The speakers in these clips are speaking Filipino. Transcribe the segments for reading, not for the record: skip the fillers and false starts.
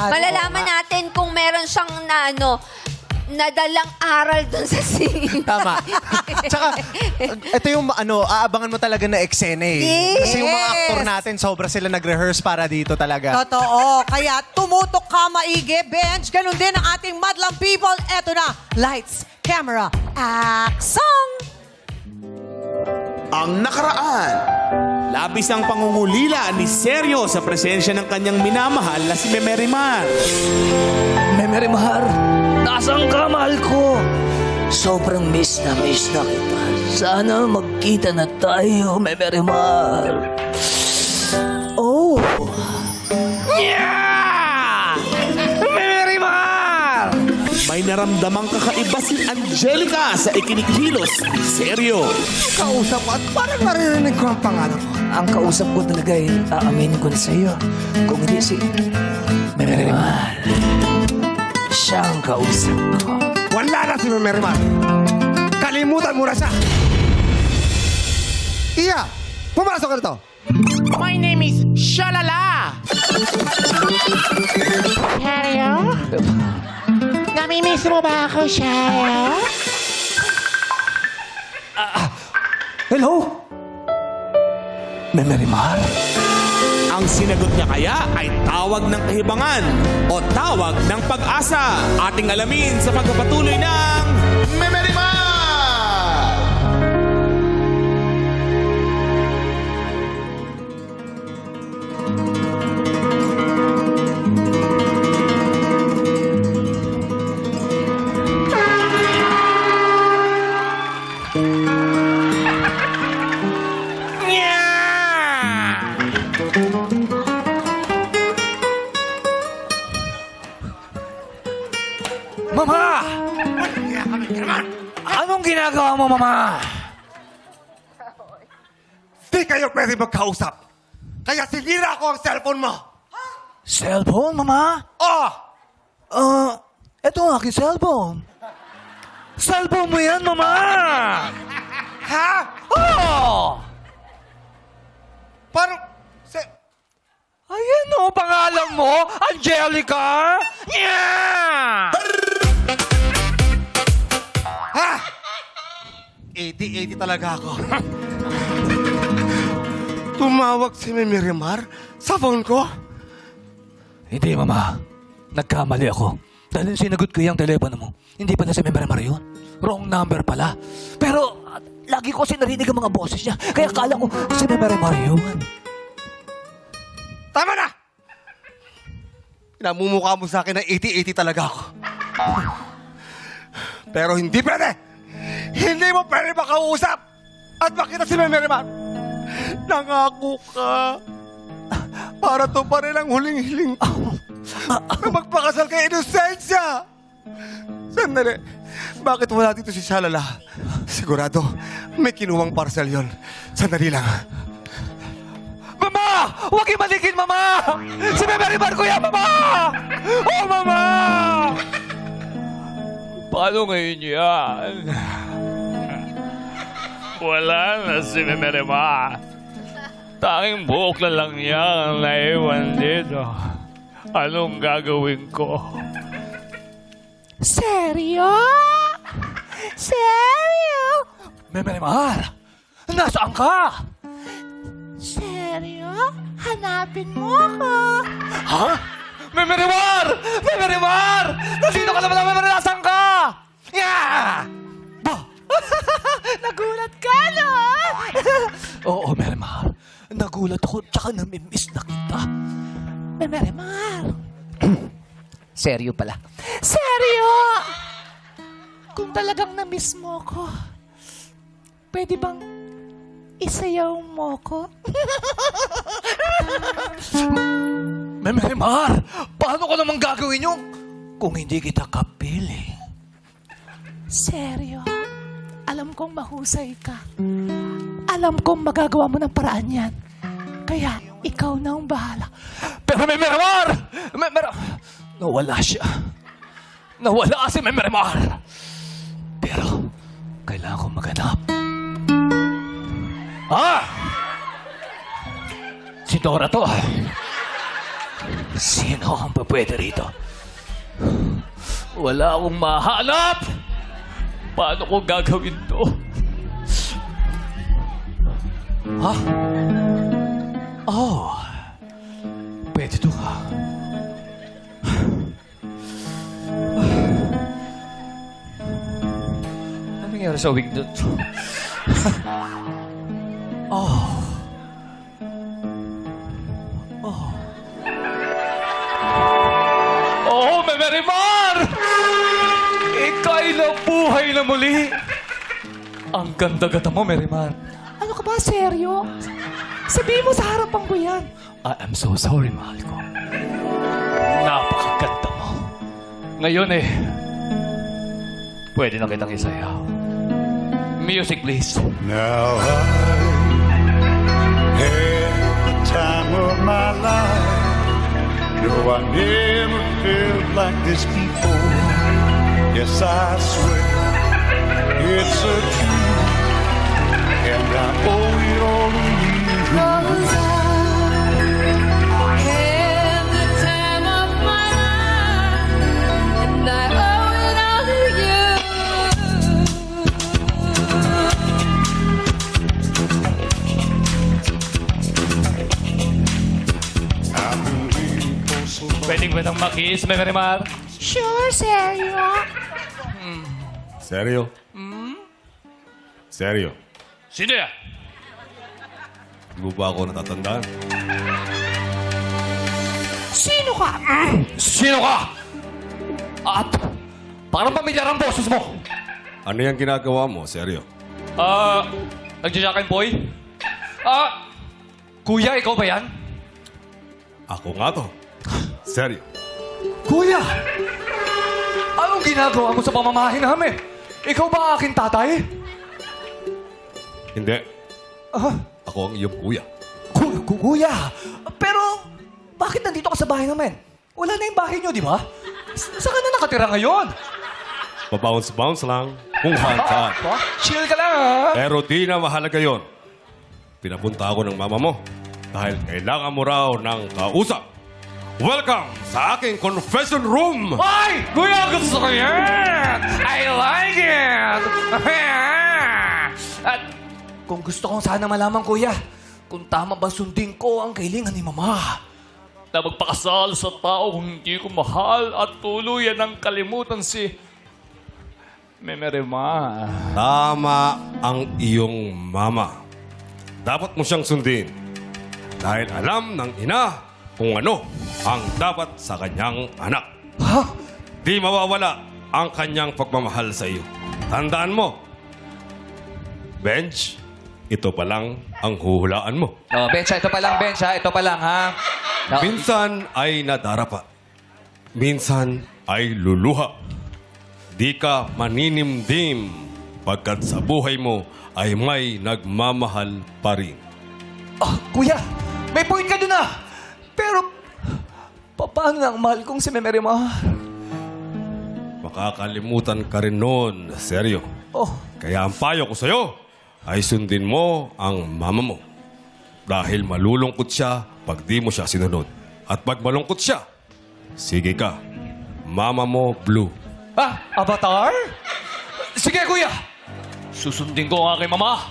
Malalaman natin kung meron siyang nadalang aral dun sa scene. Tama. Tsaka, ito yung aabangan mo talaga na eksena eh. Yes. Kasi yung mga aktor natin, sobra sila nag-rehearse para dito talaga. Totoo. Kaya tumutok ka maigi, bench. Ganun din ang ating madlang people. Eto na. Lights, camera, action! Ang nakaraan. Labis ang pangungulila ni Seryo sa presensya ng kanyang minamahal na si Memerimar. Memerimar, nasaan ka, mahal ko? Sobrang miss na kita. Sana magkita na tayo, Memerimar. Oh. Yeah! Memerimar! May naramdamang kakaiba si Angelica sa ikinikilos ni Seryo. Kausap ko at parang naririnig ko ang pangalan ko. Ang kausap ko talaga aaminin ko na sa iyo. Kung hindi si Memerimar, siya ang kausap ko. Wala na si Memerimar. Kalimutan mo na siya. Iya, pumasok ka rito. My name is Shalala. Hello? Namimiss mo ba ako, Shayo? Hello? Memerimar? Ang sinagot niya kaya ay tawag ng kahibangan o tawag ng pag-asa. Ating alamin sa pagpapatuloy ng Memerimar! Mama! Anong ginagawa mo, Mama? Di kayo pwede magkausap. Kaya sinira ko ang cellphone mo. Cellphone, Mama? Oh! Ito ang aking cellphone. Cellphone mo yan, Mama! Ha? Oh! Parang... Ayan o, pangalan mo, Angelica! Yeah! Ha? 80-80 talaga ako. Tumawag si Memerimar sa phone ko. Hindi, Mama. Nagkamali ako. Dahil sinagot ko yung telepono mo. Hindi pala si Memerimar yun. Wrong number pala. Pero, lagi ko sinarinig ang mga boses niya. Kaya kala ko si Memerimar yun. Tama na! Pinamumukha mo sa akin na 80-80 talaga ako. Pero hindi pwede! Hindi mo pwede makausap! At makita si Memerimar! Nangako ka! Para to pa rin ang huling hiling ko. Na magpakasal kay Inosensya! Sandali, bakit wala dito si Shalala? Sigurado, may kinuwang parcel yon. Sandali lang. Mama! Huwag imalikin, Mama! Si Memerimar ko yan, Mama! Oh, Mama! Paano ngayon yan? Wala na si Memerimar. Tanging buhok na lang yan ang naiwan dito. Anong gagawin ko? Seryo? Seryo? Memerimar! Nasaan ka? Seryo? Hanapin mo ako. Ha? Memerimar! Memerimar! Nasino ka naman ang Memerimar? Nasaan ka? Yeah! Nagulat ka, no? Oo, Memerimar. Nagulat ako, tsaka namimiss na kita. Memerimar. Seryo pala. Seryo? Kung talagang na-miss mo ko, pwede bang isayaw mo ko? Memerimar! Paano ko naman gagawin yung kung hindi kita kapiling? Seryo? Alam kong mahusay ka. Alam kong magagawa mo ng paraan yan. Kaya, ikaw na ang bahala. Pero Memerimar! Nawala siya. Nawala si Memerimar. Pero, kailangan kong maghanap. Si Dora to. Sino ang pwede rito? Wala akong mahanap! Paano ko gagawin to? Ha? Oh. Pwede to ha. Ano nangyari sa wig doon? Oh, Memerimar! Ika'y nabuhay na muli! Ang ganda-ganda mo, Merimar. Ano ka ba, seryo? Sabihin mo sa harapan ko yan. I am so sorry, mahal ko. Napakaganda mo. Ngayon pwede na kitang isayaw. Music, please. Now I had the time of my life. No, I never felt like this before. Yes, I swear it's a truth, and I owe it all to you. I've been waiting for so long. Pwedeng ba nang makis, Memerimar? Sure, seryo? Seryo? Seryo? Sino yan? Di mo ba ako natatandaan? Sino ka? Sino ka? At parang pamilyar ang boses mo. Ano yung ginagawa mo, seryo? Nagja-jack and boy? Kuya, ikaw ba yan? Ako nga to. Seryo. Kuya! Anong ginagawa mo sa pamamahay namin? Ikaw ba aking tatay? Hindi. Ako ang iyong kuya. Kuya! Pero, bakit nandito ka sa bahay namin? Wala na yung bahay niyo, di ba? Saan ka na nakatira ngayon? Pabounce-bounce lang kung saan. Chill ka lang, ha? Pero di na mahalaga yon. Pinapunta ako ng mama mo dahil kailangan mo raw ng kausap. Welcome sa aking confession room! Ay! Kuya, gusto ko yan! I like it! At kung gusto kong sana malaman, kuya, kung tama ba sundin ko ang kailangan ni mama. Na magpakasal sa taong hindi ko mahal at tuluyan ng kalimutan si Memerimar. Tama ang iyong mama. Dapat mo siyang sundin dahil alam ng ina kung ano ang dapat sa kanyang anak. Ha? Di mawawala ang kanyang pagmamahal sa iyo. Tandaan mo, Bench, ito pa lang ang huhulaan mo. Oh, Bencha, ito pa lang, Bencha. Ito pa lang, ha? Minsan ay nadarapa. Minsan ay luluha. Di ka maninimdim pagkat sa buhay mo ay may nagmamahal pa rin. Kuya, may point ka dun, ah. Pero, paano na ang mahal kong si Memerimar? Makakalimutan ka rin noon, seryo. Oh, Kaya ang payo ko sa'yo ay sundin mo ang mama mo. Dahil malulungkot siya pag di mo siya sinunod. At pag malungkot siya, sige ka, mama mo blue. Avatar? Sige, kuya. Susundin ko ang aking mama.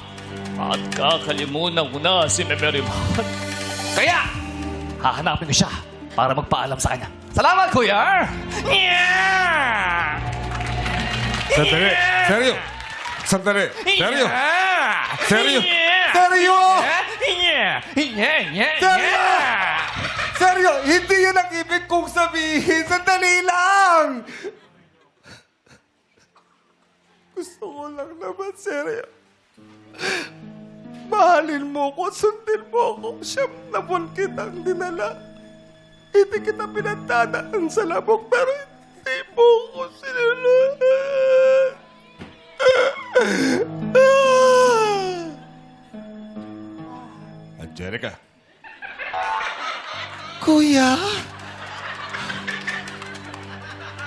At kakalimutan ko na si Memerimar. Kaya, hahanapin ko siya para magpaalam sa kanya. Salamat, kuya! Yeah! Sandali, seryo. Sandali, seryo. Yeah! Seryo. Yeah! Seryo! Yeah! Yeah! Yeah! Seryo! Yeah! Seryo, hindi yun ang ibig kong sabihin. Sandali lang! Gusto ko lang naman, seryo. Mahalin mo ko, sundin mo ako. Siyam na buwan kitang dinala. Hindi kita pinagdadaan sa labok, pero hindi mo ko sinunod. Angelica. Kuya?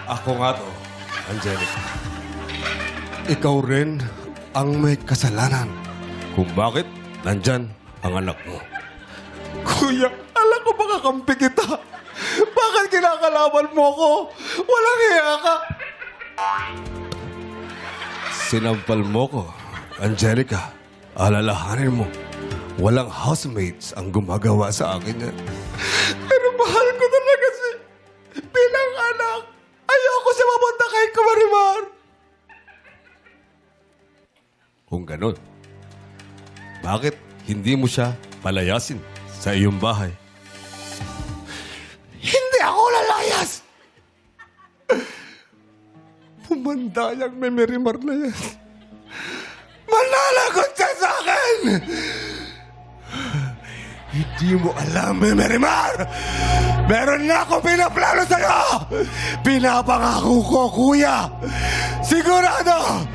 Ako nga to, Angelica. Ikaw rin ang may kasalanan kung bakit nandyan ang anak mo. Kuya, alam ko makakampi kita. Bakit kinakalaban mo ko? Walang hiya ka. Sinampal mo ko, Angelica. Alalahanin mo, walang housemates ang gumagawa sa akin yan. Pero mahal ko talaga si bilang anak. Ayoko siya mapunta kay Marimar. Kung ganun, bakit hindi mo siya palayasin sa iyong bahay? Hindi ako lalayas! Pumanda yung Marimar na yan. Manalagot siya sa akin! Hindi mo alam, Marimar! Meron na akong pinaplano sa'yo! Pinapangako ko, kuya! Sigurado!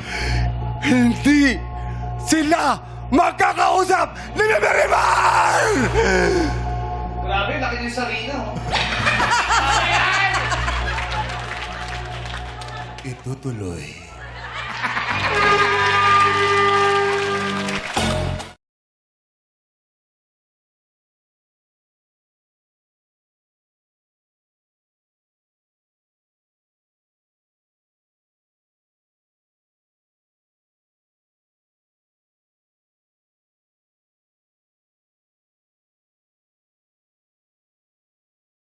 Hindi sila magkakausap ni Marimar! Grabe, laki niyo sa Rina, oh. Itutuloy